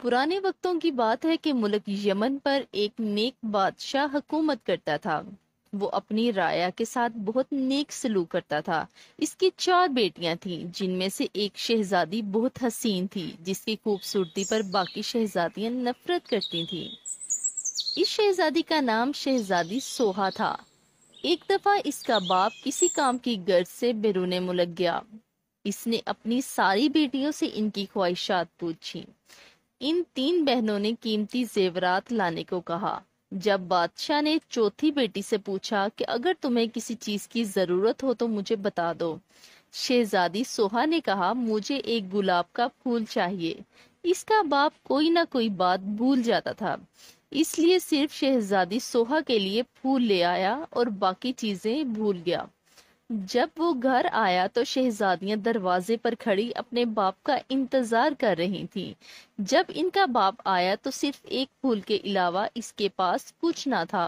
پرانے وقتوں کی بات ہے کہ ملک یمن پر ایک نیک بادشاہ حکومت کرتا تھا۔ وہ اپنی رعایا کے ساتھ بہت نیک سلوک کرتا تھا۔ اس کی 4 بیٹیاں تھیں، جن میں سے ایک شہزادی بہت حسین تھی، جس کی خوبصورتی پر باقی شہزادیاں نفرت کرتی تھیں۔ اس شہزادی کا نام شہزادی سوہا تھا۔ ایک دفعہ اس کا باپ کسی کام کی غرض سے بیرون ملک گیا۔ اس نے اپنی ساری بیٹیوں سے ان کی خواہشات پوچھی۔ ان 3 بہنوں نے قیمتی زیورات لانے کو کہا۔ جب بادشاہ نے چوتھی بیٹی سے پوچھا کہ اگر تمہیں کسی چیز کی ضرورت ہو تو مجھے بتا دو، شہزادی سوہا نے کہا مجھے ایک گلاب کا پھول چاہیے۔ اس کا باپ کوئی نہ کوئی بات بھول جاتا تھا، اس لیے صرف شہزادی سوہا کے لیے پھول لے آیا اور باقی چیزیں بھول گیا۔ جب وہ گھر آیا تو شہزادیاں دروازے پر کھڑی اپنے باپ کا انتظار کر رہی تھیں۔ جب ان کا باپ آیا تو صرف ایک پھول کے علاوہ اس کے پاس کچھ نہ تھا۔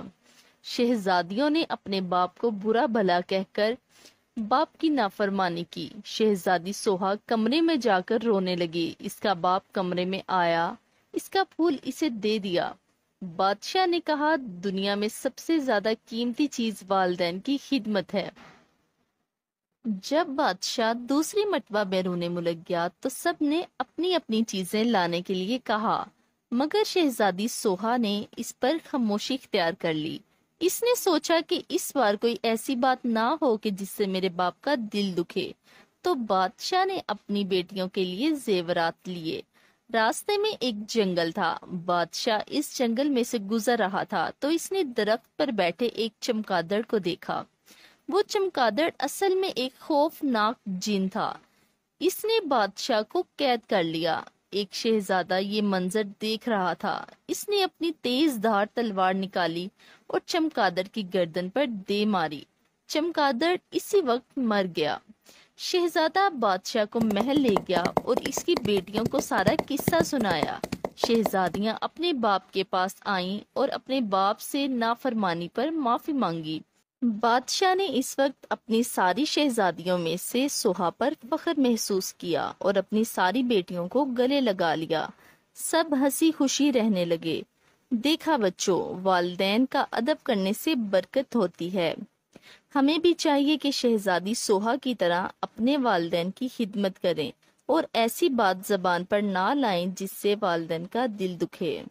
شہزادیوں نے اپنے باپ کو برا بھلا کہہ کر باپ کی نافرمانی کی۔ شہزادی سوہا کمرے میں جا کر رونے لگی۔ اس کا باپ کمرے میں آیا، اس کا پھول اسے دے دیا۔ بادشاہ نے کہا دنیا میں سب سے زیادہ قیمتی چیز والدین کی خدمت ہے۔ جب بادشاہ دوسری مرتبہ بیرون ملک گیا تو سب نے اپنی اپنی چیزیں لانے کے لیے کہا، مگر شہزادی سوہا نے اس پر خاموشی اختیار کر لی۔ اس نے سوچا کہ اس بار کوئی ایسی بات نہ ہو کہ جس سے میرے باپ کا دل دکھے، تو بادشاہ نے اپنی بیٹیوں کے لیے زیورات لیے۔ راستے میں ایک جنگل تھا۔ بادشاہ اس جنگل میں سے گزر رہا تھا تو اس نے درخت پر بیٹھے ایک چمگادڑ کو دیکھا۔ وہ چمگادڑ اصل میں ایک خوفناک جن تھا۔ اس نے بادشاہ کو قید کر لیا۔ ایک شہزادہ یہ منظر دیکھ رہا تھا۔ اس نے اپنی تیز دھار تلوار نکالی اور چمگادڑ کی گردن پر دے ماری۔ چمگادڑ اسی وقت مر گیا۔ شہزادہ بادشاہ کو محل لے گیا اور اس کی بیٹیوں کو سارا قصہ سنایا۔ شہزادیاں اپنے باپ کے پاس آئیں اور اپنے باپ سے نافرمانی پر معافی مانگی۔ بادشاہ نے اس وقت اپنی ساری شہزادیوں میں سے سوہا پر فخر محسوس کیا اور اپنی ساری بیٹیوں کو گلے لگا لیا۔ سب ہنسی خوشی رہنے لگے۔ دیکھا بچوں، والدین کا ادب کرنے سے برکت ہوتی ہے۔ ہمیں بھی چاہیے کہ شہزادی سوہا کی طرح اپنے والدین کی خدمت کریں اور ایسی بات زبان پر نہ لائیں جس سے والدین کا دل دکھے۔